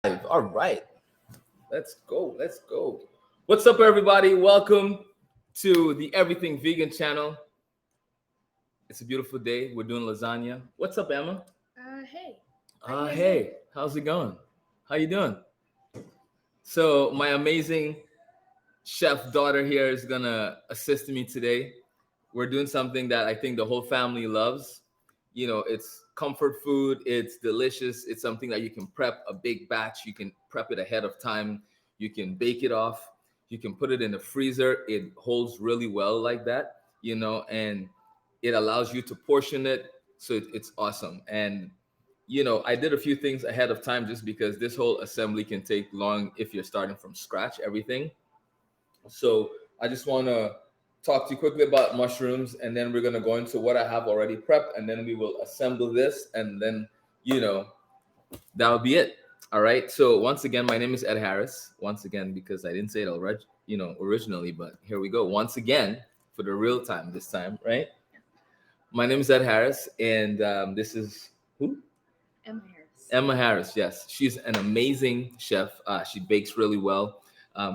All right, let's go. Let's go. What's up, everybody? Welcome to the Everything Vegan channel. It's a beautiful day. We're doing lasagna. What's up, Emma? Hey, how you guys doing? Hey, how's it going? How you doing? So, my amazing chef daughter here is gonna assist me today. We're doing something that I think the whole family loves. It's comfort food, it's delicious, it's something that you can prep a big batch, you can prep it ahead of time, you can bake it off, you can put it in the freezer. It holds really well like that, and it allows you to portion it. So it's awesome. And I did a few things ahead of time just because this whole assembly can take long if you're starting from scratch, everything. So I just want to talk to you quickly about mushrooms, and then we're going to go into what I have already prepped, and then we will assemble this, and then, you know, that'll be it. All right. So once again, my name is Ed Harris. Once again, because I didn't say it already, originally, but here we go. Once again, for the real time this time, right? My name is Ed Harris, and this is who? Emma Harris. Emma Harris, yes. She's an amazing chef. She bakes really well.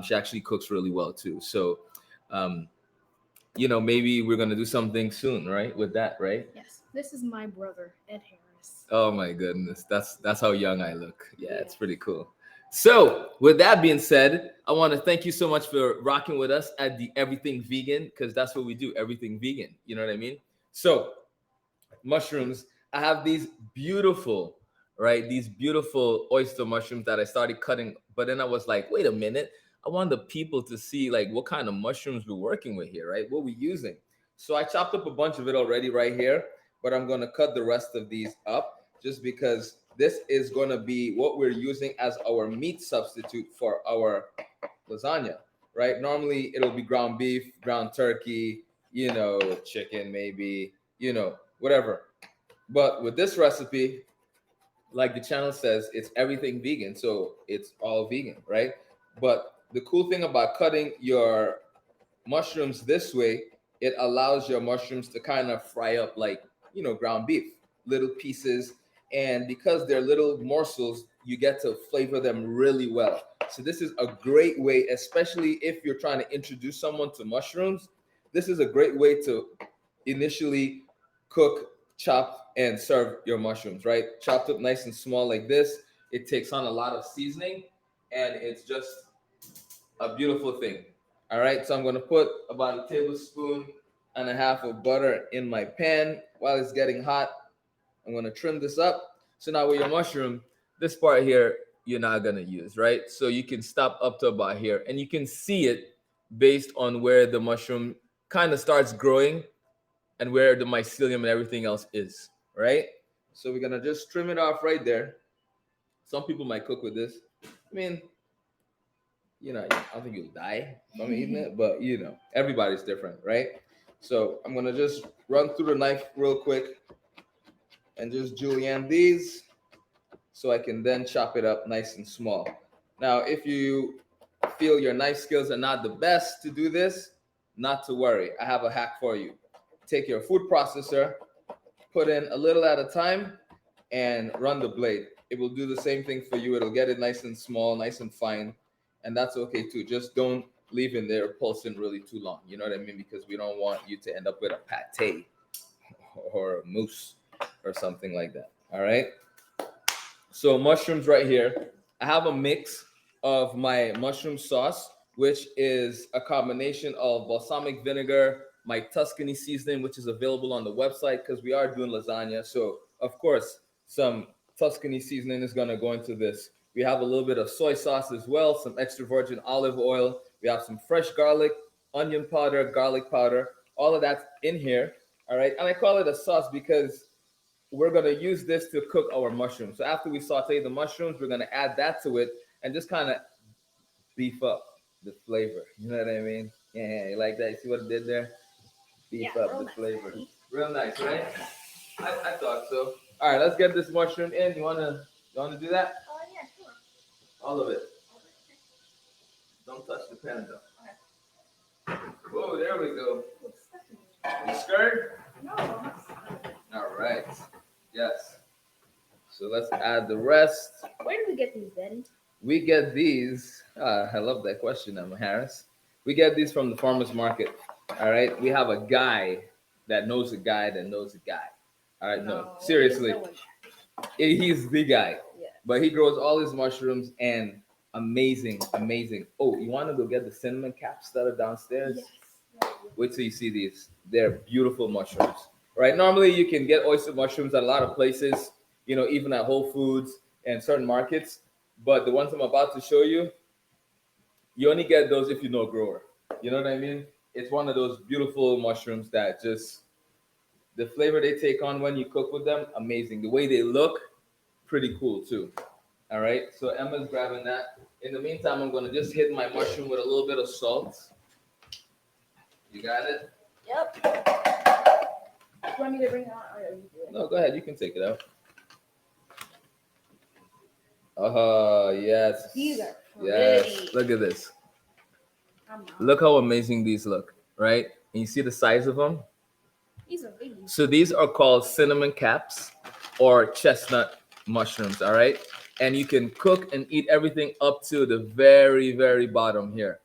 She actually cooks really well too. So, um, maybe we're gonna do something soon, right? With that, right? Yes, this is my brother, Ed Harris. Oh my goodness, that's how young I look. Yeah, it's pretty cool. So, with that being said, I want to thank you so much for rocking with us at the Everything Vegan, because that's what we do, everything vegan. You know what I mean? So, mushrooms. I have these beautiful, right? These beautiful oyster mushrooms that I started cutting, but then I was like, wait a minute. I want the people to see like what kind of mushrooms we're working with here, right? What we're using. So I chopped up a bunch of it already right here, but I'm going to cut the rest of these up just because this is going to be what we're using as our meat substitute for our lasagna, right? Normally it'll be ground beef, ground turkey, chicken maybe, whatever. But with this recipe, like the channel says, it's everything vegan. So it's all vegan, right? But the cool thing about cutting your mushrooms this way, it allows your mushrooms to kind of fry up like, ground beef, little pieces. And because they're little morsels, you get to flavor them really well. So this is a great way, especially if you're trying to introduce someone to mushrooms. This is a great way to initially cook, chop, and serve your mushrooms, right? Chopped up nice and small like this. It takes on a lot of seasoning, and it's just a beautiful thing. All right, so I'm gonna put about a tablespoon and a half of butter in my pan. While it's getting hot, I'm gonna trim this up. So now with your mushroom, this part here you're not gonna use, right? So you can stop up to about here, and you can see it based on where the mushroom kind of starts growing and where the mycelium and everything else is, right? So we're gonna just trim it off right there. Some people might cook with this. I mean, I don't think you'll die from eating it, but everybody's different, right? So I'm gonna just run through the knife real quick and just julienne these so I can then chop it up nice and small. Now, if you feel your knife skills are not the best to do this, not to worry. I have a hack for you. Take your food processor, put in a little at a time, and run the blade. It will do the same thing for you. It'll get it nice and small, nice and fine, and that's okay too. Just don't leave in there pulsing really too long. You know what I mean? Because we don't want you to end up with a pate or a mousse or something like that. All right. So mushrooms right here. I have a mix of my mushroom sauce, which is a combination of balsamic vinegar, my Tuscany seasoning, which is available on the website because we are doing lasagna. So of course, some Tuscany seasoning is gonna go into this. We have a little bit of soy sauce as well, some extra virgin olive oil. We have some fresh garlic, onion powder, garlic powder. All of that's in here. All right. And I call it a sauce because we're going to use this to cook our mushrooms. So after we saute the mushrooms, we're going to add that to it and just kind of beef up the flavor. You know what I mean? Yeah, you like that? You see what it did there? Beef up the flavor. Real nice, right? I thought so. All right, let's get this mushroom in. You wanna do that? Yeah, sure. All of it. Don't touch the pan though. Okay. Whoa, there we go. You scared? No. All right. Yes. So let's add the rest. Where do we get these, Daddy? We get these. I love that question, Emma Harris. We get these from the farmers market. All right. We have a guy that knows a guy that knows a guy. All right. No, No, he is seriously, no one. he's the guy. Yes. But he grows all his mushrooms and amazing, amazing. Oh, you want to go get the cinnamon caps that are downstairs? Yes. Wait till you see these. They're beautiful mushrooms. Right? Normally you can get oyster mushrooms at a lot of places, even at Whole Foods and certain markets. But the ones I'm about to show you, you only get those if you know a grower. You know what I mean? It's one of those beautiful mushrooms that just the flavor they take on when you cook with them, amazing. The way they look, pretty cool too. All right, so Emma's grabbing that. In the meantime, I'm gonna just hit my mushroom with a little bit of salt. You got it? Yep. Do you want me to bring it out or you do it? No, go ahead. You can take it out. Yes. These are Yes. pretty. Look at this. I'm not. Look how amazing these look, right? And you see the size of them? These are big. So these are called cinnamon caps or chestnut mushrooms, all right? And you can cook and eat everything up to the very, very bottom here.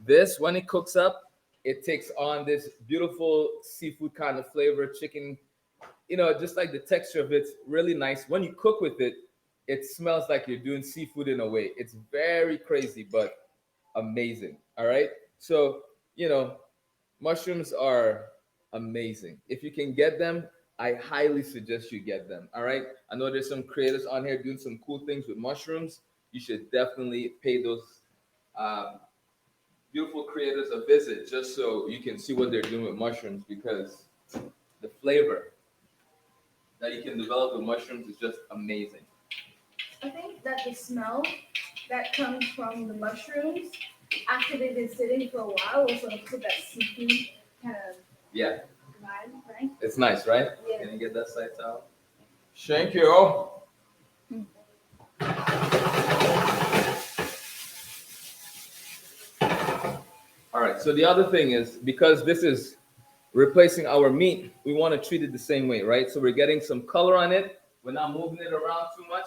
This, when it cooks up, it takes on this beautiful seafood kind of flavor, chicken, just like the texture of it's really nice. When you cook with it, it smells like you're doing seafood in a way. It's very crazy, but amazing. All right. So, mushrooms are amazing. If you can get them, I highly suggest you get them. All right. I know there's some creators on here doing some cool things with mushrooms. You should definitely pay those um, beautiful creators a visit just so you can see what they're doing with mushrooms because the flavor that you can develop with mushrooms is just amazing. I think that the smell that comes from the mushrooms after they've been sitting for a while will sort of put that seafood kind of Yeah, vibe, right? it's nice, right? Yeah. Can you get that side out? Thank you. All right. So the other thing is because this is replacing our meat, we want to treat it the same way, right? So we're getting some color on it. We're not moving it around too much.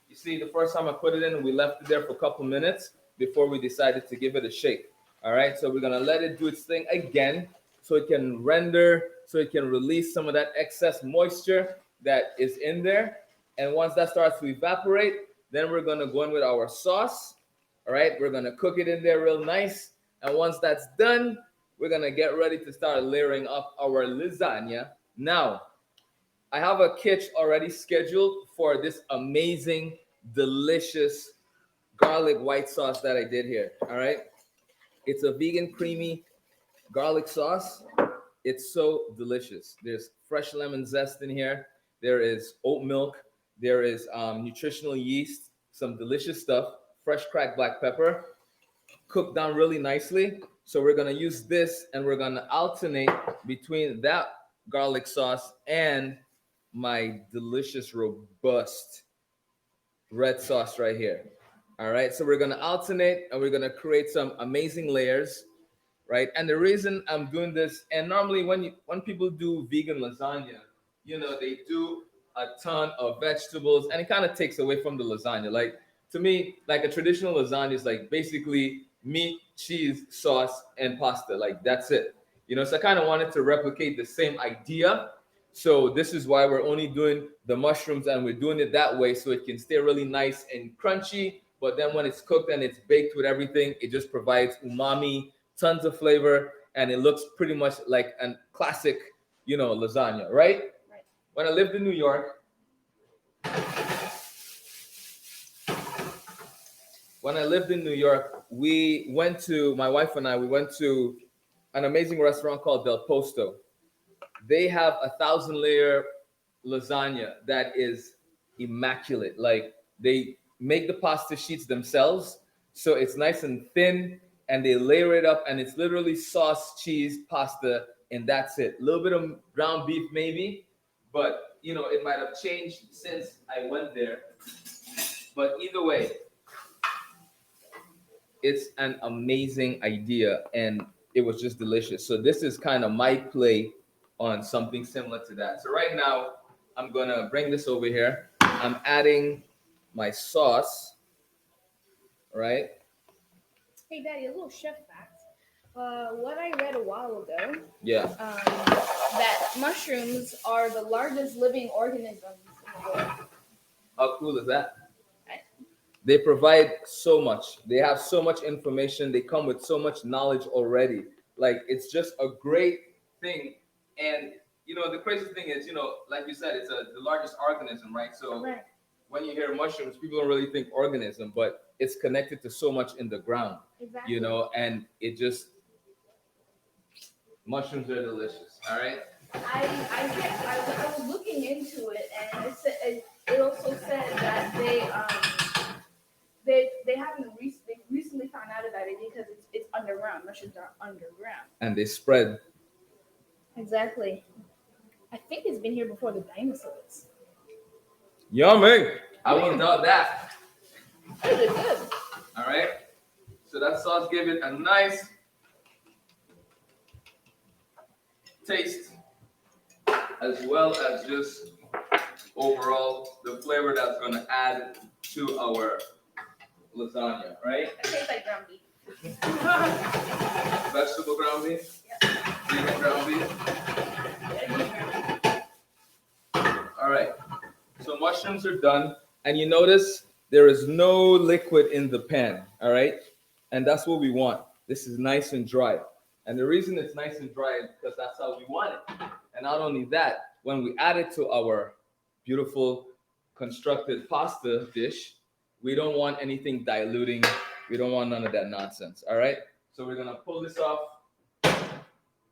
You see, the first time I put it in, we left it there for a couple minutes before we decided to give it a shake. All right. So we're gonna let it do its thing again, so it can render, so it can release some of that excess moisture that is in there. And once that starts to evaporate, then we're gonna go in with our sauce. All right. We're gonna cook it in there real nice. And once that's done, we're gonna get ready to start layering up our lasagna. Now, I have a kitchen already scheduled for this amazing, delicious garlic white sauce that I did here. All right, it's a vegan creamy garlic sauce. It's so delicious. There's fresh lemon zest in here. There is oat milk. There is nutritional yeast. Some delicious stuff. Fresh cracked black pepper cooked down really nicely. So we're gonna use this and we're gonna alternate between that garlic sauce and my delicious, robust red sauce right here. All right, so we're gonna alternate and we're gonna create some amazing layers, right? And the reason I'm doing this, and normally when people do vegan lasagna, they do a ton of vegetables, and it kind of takes away from the lasagna. Like to me, like a traditional lasagna is like basically meat, cheese, sauce, and pasta. Like that's it. So I kind of wanted to replicate the same idea. So this is why we're only doing the mushrooms and we're doing it that way so it can stay really nice and crunchy. But then when it's cooked and it's baked with everything, it just provides umami, tons of flavor, and it looks pretty much like a classic, lasagna, right? Right. When I lived in New York, we went to my wife and I. We went to an amazing restaurant called Del Posto. They have 1,000 layer lasagna that is immaculate. Like they make the pasta sheets themselves, so it's nice and thin, and they layer it up, and it's literally sauce, cheese, pasta, and that's it. A little bit of ground beef maybe, but it might have changed since I went there. But either way, it's an amazing idea, and it was just delicious. So this is kind of my play on something similar to that. So right now, I'm gonna bring this over here. I'm adding my sauce. right? Hey, Daddy, a little chef fact. What I read a while ago, Yeah. that mushrooms are the largest living organisms in the world. How cool is that? Right? They provide so much. They have so much information. They come with so much knowledge already. Like it's just a great thing. And the crazy thing is, like you said, it's the largest organism, right? So Right. when you hear mushrooms, people don't really think organism, but it's connected to so much in the ground, Exactly. and it just mushrooms are delicious. All right. I was looking into it, and it also said that they haven't they recently found out about it because it's underground. Mushrooms are underground. And they spread. Exactly. I think it's been here before the dinosaurs. Yummy. I wouldn't doubt that. That is good. All right. So that sauce gave it a nice taste, as well as just overall the flavor that's going to add to our lasagna, right? It tastes like ground beef. Vegetable ground beef, Yeah. vegan ground beef. All right. So mushrooms are done, and you notice there is no liquid in the pan. All right, and that's what we want. This is nice and dry, and the reason it's nice and dry is because that's how we want it. And not only that, when we add it to our beautiful constructed pasta dish, we don't want anything diluting. We don't want none of that nonsense. All right. So we're gonna pull this off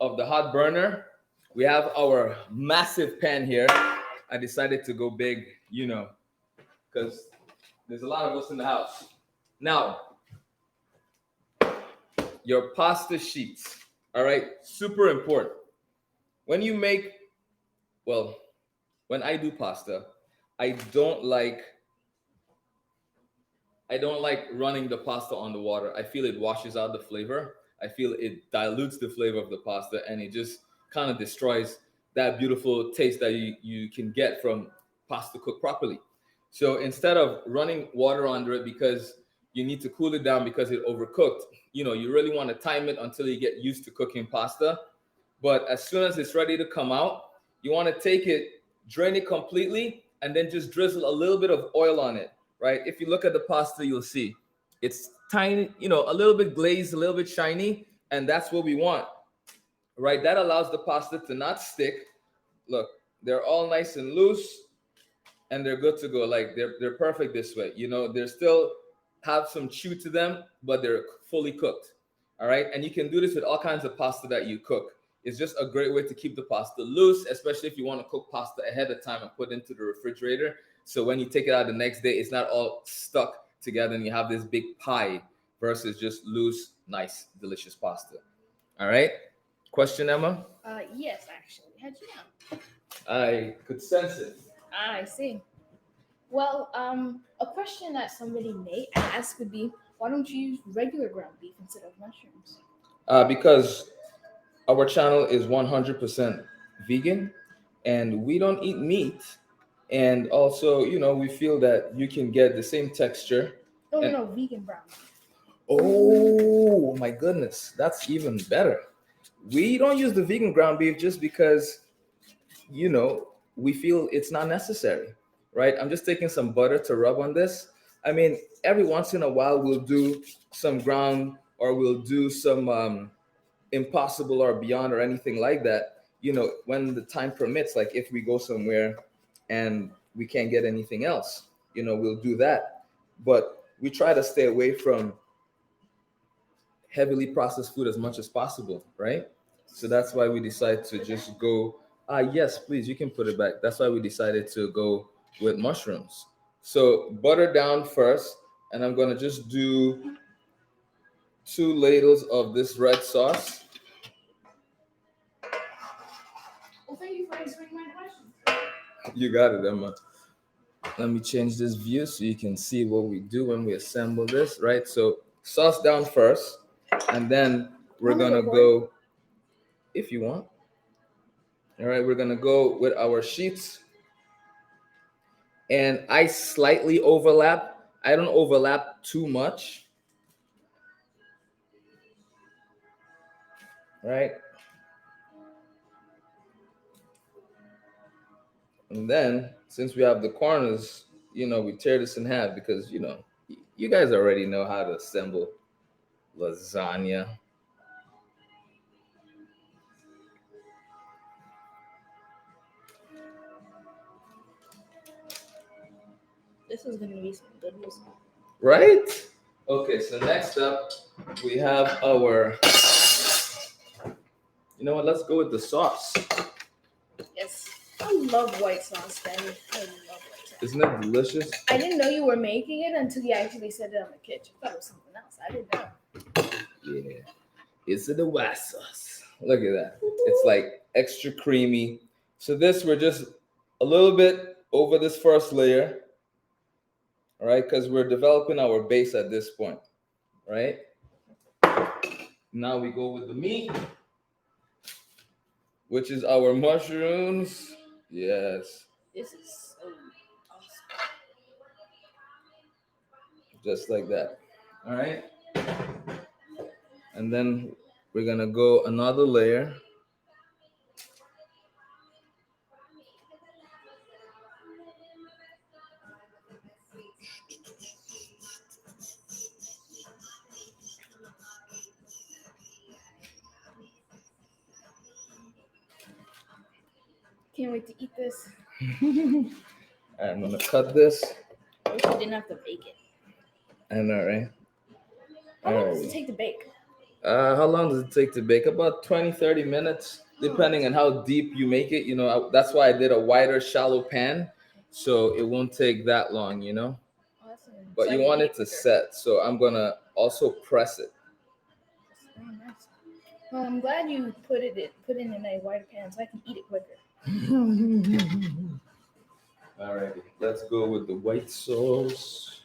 of the hot burner. We have our massive pan here. I decided to go big, because there's a lot of us in the house. Now, your pasta sheets. All right, super important. When you make, well, when I do pasta, I don't like I don't like running the pasta on the water. I feel it washes out the flavor. I feel it dilutes the flavor of the pasta, and it just kind of destroys that beautiful taste that you can get from pasta cooked properly. So instead of running water under it because you need to cool it down because it overcooked, you really want to time it until you get used to cooking pasta. But as soon as it's ready to come out, you want to take it, drain it completely, and then just drizzle a little bit of oil on it, right? If you look at the pasta, you'll see it's tiny, a little bit glazed, a little bit shiny, and that's what we want, right? That allows the pasta to not stick. Look, they're all nice and loose, and they're good to go. Like they're perfect this way. They're still have some chew to them, but they're fully cooked. All right, and you can do this with all kinds of pasta that you cook. It's just a great way to keep the pasta loose, especially if you want to cook pasta ahead of time and put it into the refrigerator. So when you take it out the next day, it's not all stuck together and you have this big pie versus just loose, nice, delicious pasta. All right. Question, Emma? Yes, actually. How'd you know? I could sense it. Ah, I see. Well, a question that somebody may ask would be, why don't you use regular ground beef instead of mushrooms? Because our channel is 100% vegan and we don't eat meat. And also, we feel that you can get the same texture. Oh, And no, vegan brown beef. oh my goodness, that's even better. We don't use the vegan ground beef just because, we feel it's not necessary, right? I'm just taking some butter to rub on this. I mean, every once in a while, we'll do some ground or we'll do some impossible or beyond or anything like that, when the time permits, like if we go somewhere and we can't get anything else, we'll do that. But we try to stay away from heavily processed food as much as possible, right? So that's why we decided to just go, yes, please, you can put it back. That's why we decided to go with mushrooms. So butter down first, and I'm going to just do 2 ladles of this red sauce. Well, thank you for answering my questions. You got it, Emma. Let me change this view so you can see what we do when we assemble this, right? So sauce down first, and then we're Want me to gonna record? go, if you want. All right, we're gonna go with our sheets, and I slightly overlap. I don't overlap too much, right? And then since we have the corners, we tear this in half because you guys already know how to assemble lasagna. This is gonna be some good news. Right? Okay, so next up we have our, let's go with the sauce. Yes. I love white sauce, Daddy. I love white sauce. Isn't it delicious? I didn't know you were making it until you actually said it on the kitchen. I thought it was something else. I didn't know. Yeah. It's the white sauce. Look at that. It's like extra creamy. So this, we're just a little bit over this first layer, all right? Because we're developing our base at this point, right? Now we go with the meat, which is our mushrooms. Yes. This is so awesome. Just like that. All right. And then we're going to go another layer. Can't wait to eat this. I'm going to cut this. I wish I didn't have to bake it. I know, right? How long does it take to bake? How long does it take to bake? About 20, 30 minutes, depending on how deep you make it. That's why I did a wider, shallow pan, so it won't take that long, Awesome. But So you want it to set, so I'm going to also press it. That's very nice. Well, I'm glad you put it in a wider pan so I can eat it quicker. Alrighty, let's go with the white sauce.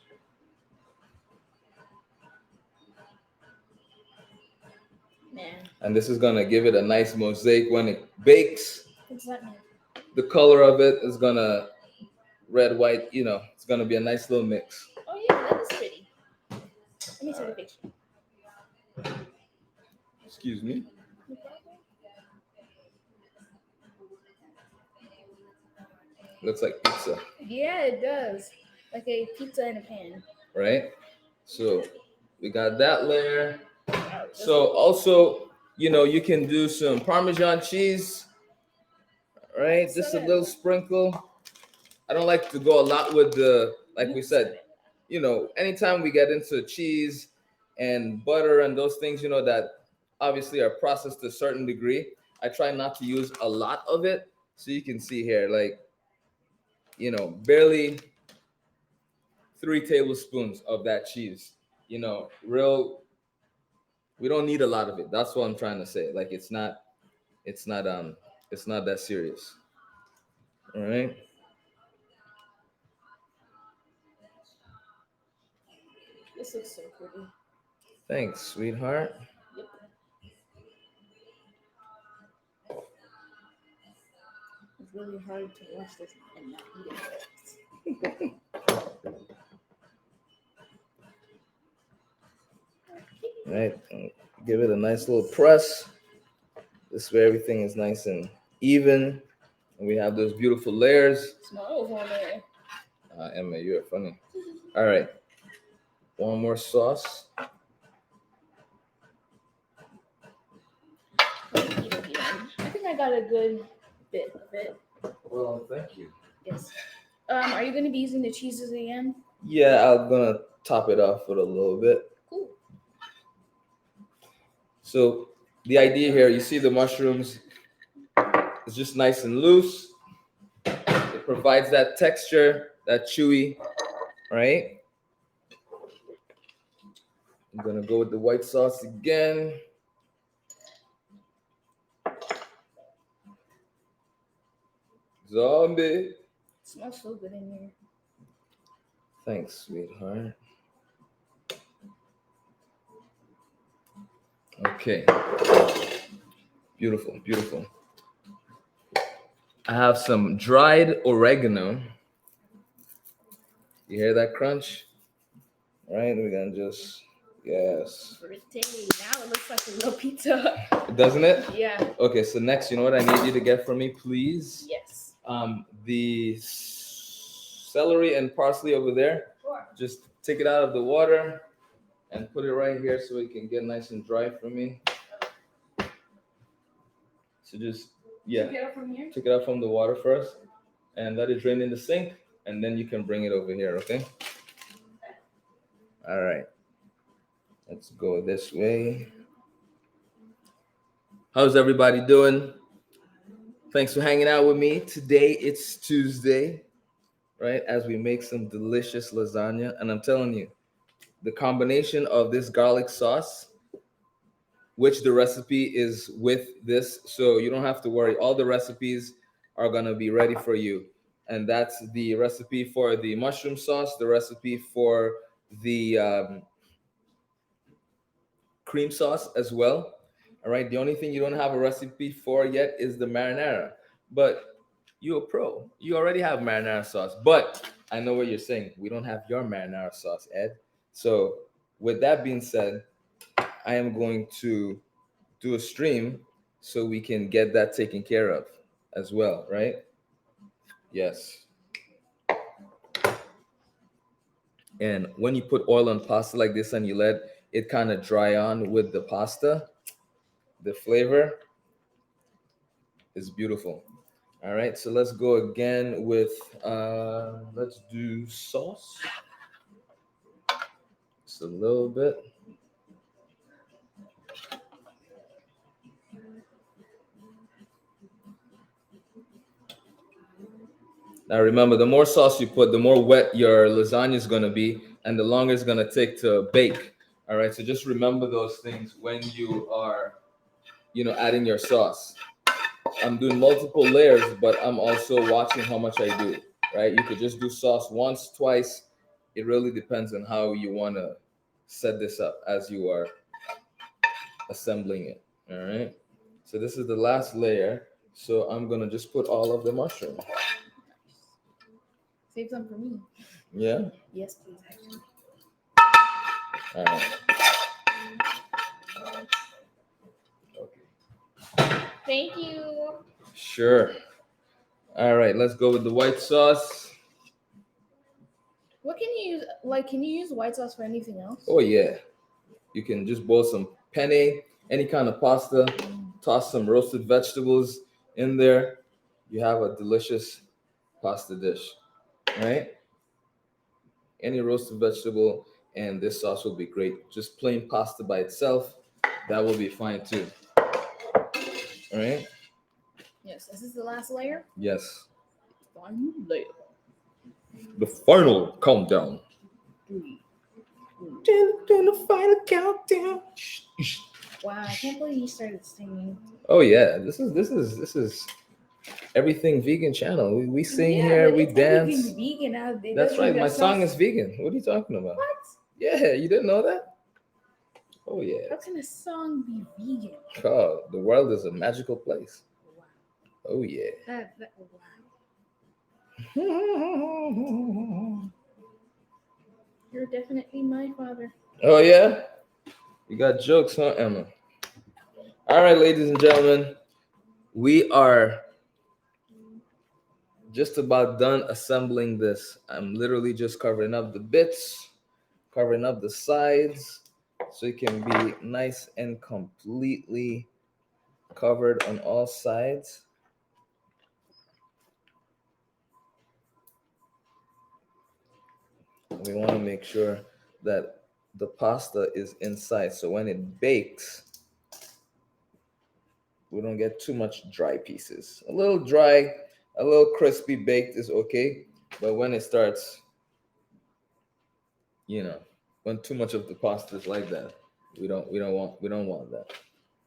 Man. And this is gonna give it a nice mosaic when it bakes. What's that mean? The color of it is gonna red, white. It's gonna be a nice little mix. Oh yeah, that is pretty. Let me take a picture. Excuse me. Looks like pizza. Yeah, it does. Like a pizza in a pan. Right? So we got that layer. So also, you can do some Parmesan cheese, right? Just a little sprinkle. I don't like to go a lot with like we said, anytime we get into cheese and butter and those things, that obviously are processed to a certain degree, I try not to use a lot of it. So you can see here, like, barely 3 tablespoons of that cheese. We don't need a lot of it. That's what I'm trying to say. Like, it's not that serious. All right. This looks so pretty. Thanks, sweetheart. Yep. It's really hard to watch this and not eat it. Right. Give it a nice little press. This way everything is nice and even. And we have those beautiful layers. Smells on there. Emma, you're funny. All right. One more sauce. I think I got a good bit of it. Well, thank you. Yes. Are you going to be using the cheeses again? Yeah, I'm gonna top it off with a little bit. Cool. So the idea here, you see the mushrooms, it's just nice and loose. It provides that texture, that chewy, right? I'm gonna go with the white sauce again. Zombie. It smells so good in here. Thanks, sweetheart. Okay. Beautiful, beautiful. I have some dried oregano. You hear that crunch? All right, we're gonna just Yes. Pretty. Now it looks like a little pizza. Doesn't it? Yeah. Okay, so next, you know what I need you to get for me, please? Yes. The celery and parsley over there. Sure. Just take it out of the water and put it right here so it can get nice and dry for me. So just, yeah, Take it out from here. take it out from the water first and let it drain in the sink, and then you can bring it over here, okay? All right. Let's go this way. How's everybody doing? Thanks for hanging out with me. Today it's Tuesday, right? As we make some delicious lasagna. And I'm telling you, the combination of this garlic sauce, which the recipe is with this, so you don't have to worry. All the recipes are gonna be ready for you. And that's the recipe for the mushroom sauce, the recipe for the cream sauce as well. All right. The only thing you don't have a recipe for yet is the marinara. But you're a pro. You already have marinara sauce. But I know what you're saying. We don't have your marinara sauce, Ed. So with that being said, I am going to do a stream so we can get that taken care of as well, right? Yes. And when you put oil on pasta like this and you let it kind of dry on with the pasta, the flavor is beautiful. All right, so let's go again with let's do sauce. Just a little bit. Now remember, the more sauce you put, the more wet your lasagna is gonna be, and the longer it's gonna take to bake. All right, so just remember those things when you are, adding your sauce. I'm doing multiple layers, but I'm also watching how much I do. Right, you could just do sauce once, twice. It really depends on how you wanna set this up as you are assembling it. All right. So this is the last layer. So I'm gonna just put all of the mushroom. Save some for me. Yeah. Yes, please. Actually. All right. Okay. Thank you. Sure. All right. Let's go with the white sauce. What can you use? Like, can you use white sauce for anything else? Oh yeah. You can just boil some penne, any kind of pasta. Toss some roasted vegetables in there. You have a delicious pasta dish. Right. Any roasted vegetable, and this sauce will be great. Just plain pasta by itself, that will be fine too. All right. Yes. This is the last layer. Yes. Final layer. The final countdown. 3. The final countdown. Wow, I can't believe you started singing. Oh yeah, this is everything vegan channel. We sing Yeah, here, but we it's dance. everything vegan now. That's right. My song is vegan. What are you talking about? What? Yeah, you didn't know that? Oh yeah. How can a song be vegan? Oh, the world is a magical place. Wow. Oh yeah. Wow. You're definitely my father. Oh yeah. You got jokes, huh, Emma? All right, ladies and gentlemen, we are just about done assembling this. I'm literally just covering up the bits, covering up the sides, so it can be nice and completely covered on all sides. We want to make sure that the pasta is inside, so when it bakes, we don't get too much dry pieces. A little dry, a little crispy baked is okay, but when it starts, when too much of the pasta is like that, we don't want that.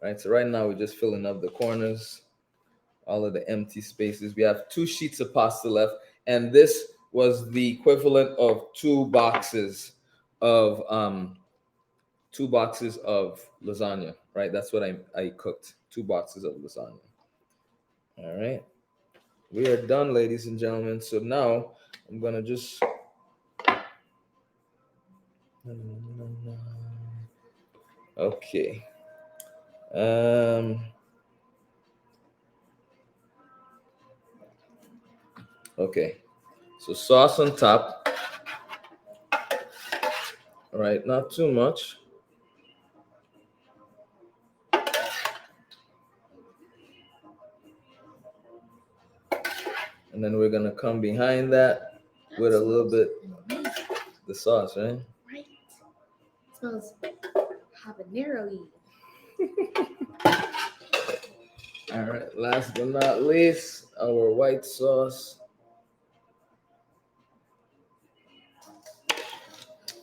Right? So right now we're just filling up the corners, all of the empty spaces. We have 2 sheets of pasta left, and this was the equivalent of 2 boxes of lasagna, right? That's what I cooked. 2 boxes of lasagna. All right. We are done, ladies and gentlemen. So now I'm gonna just Okay. Um. Okay. So sauce on top. All right. Not too much. And then we're gonna come behind that with a little bit the sauce, right? Right. It smells habanero-y. All right. Last but not least, our white sauce.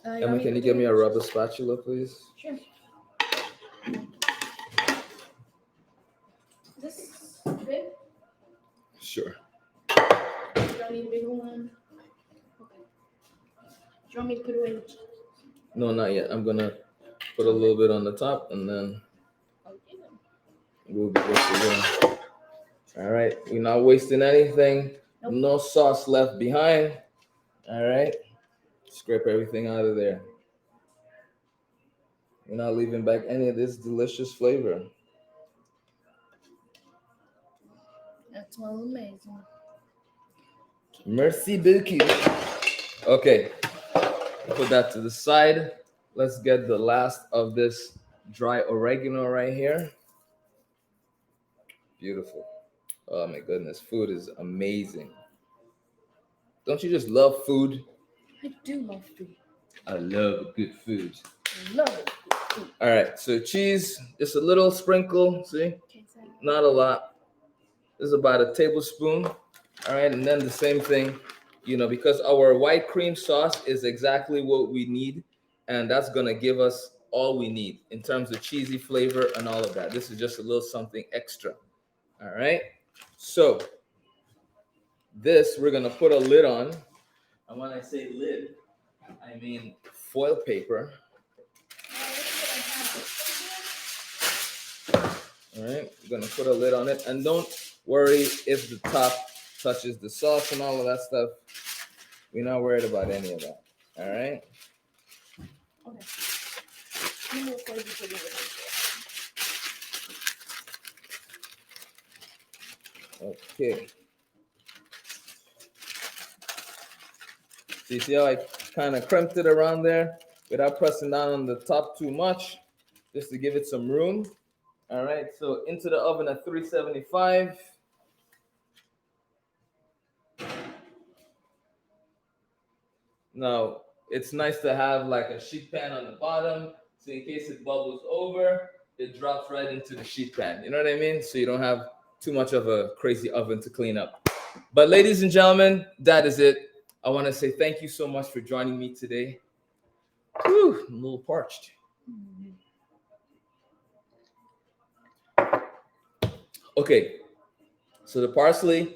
Emma, can you give me a rubber spatula, please? Sure. Is this good? Sure. Do you need a bigger one? Okay. Do you want me to put it in? No, not yet. I'm gonna put a little bit on the top, and then Okay. we'll be good to go. All right. We're not wasting anything. Nope. No sauce left behind. All right. Scrape everything out of there. We're not leaving back any of this delicious flavor. That smells amazing. Merci beaucoup. Okay. Put that to the side. Let's get the last of this dry oregano right here. Beautiful. Oh my goodness. Food is amazing. Don't you just love food? I do love food. I love good food. I love it. All right, so cheese, just a little sprinkle, see? Not a lot. This is about a tablespoon. All right, and then the same thing, because our white cream sauce is exactly what we need, and that's gonna give us all we need in terms of cheesy flavor and all of that. This is just a little something extra. All right, so this we're gonna put a lid on. And when I say lid, I mean foil paper. All right, we're gonna put a lid on it, and don't worry if the top touches the sauce and all of that stuff. We're not worried about any of that. All right. Okay. So you see how I kind of crimped it around there without pressing down on the top too much, just to give it some room. All right. So into the oven at 375. Now, it's nice to have like a sheet pan on the bottom, so in case it bubbles over, it drops right into the sheet pan. You know what I mean? So you don't have too much of a crazy oven to clean up. But ladies and gentlemen, that is it. I want to say thank you so much for joining me today. Whew, I'm a little parched. Okay, so the parsley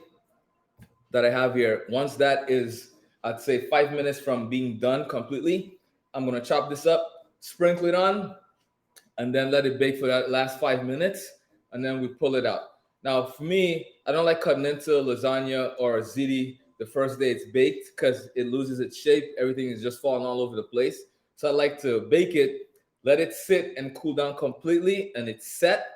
that I have here, once that is, I'd say 5 minutes from being done completely, I'm gonna chop this up, sprinkle it on, and then let it bake for that last 5 minutes, and then we pull it out. Now, for me, I don't like cutting into lasagna or ziti the first day it's baked because it loses its shape. Everything is just falling all over the place. So I like to bake it, let it sit and cool down completely, and it's set.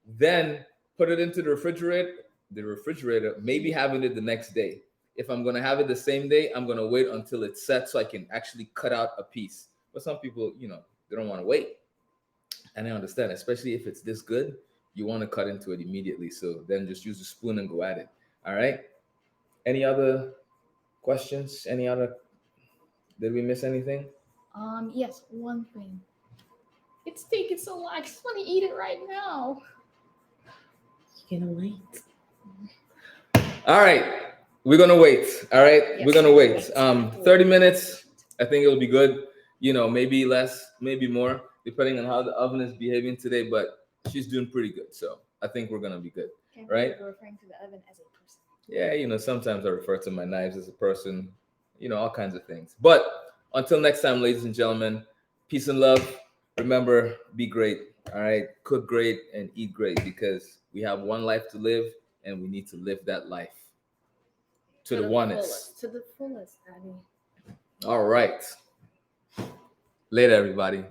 Then put it into the refrigerator, maybe having it the next day. If I'm gonna have it the same day, I'm gonna wait until it's set so I can actually cut out a piece. But some people, they don't want to wait. And I understand, especially if it's this good, you want to cut into it immediately. So then just use a spoon and go at it. All right. Any other questions? Did we miss anything? Yes, one thing. It's taking so long. I just want to eat it right now. You're gonna wait. All right. We're going to wait. All right. Yes, We're going to wait. exactly. 30 minutes. I think it'll be good. Maybe less, maybe more, depending on how the oven is behaving today. But she's doing pretty good. So I think we're going to be good. Right? You're referring to the oven as a person. Yeah, sometimes I refer to my knives as a person, all kinds of things. But until next time, ladies and gentlemen, peace and love. Remember, be great. All right. Cook great and eat great because we have one life to live and we need to live that life to the fullest. To the fullest, Abby. All right. Later, everybody.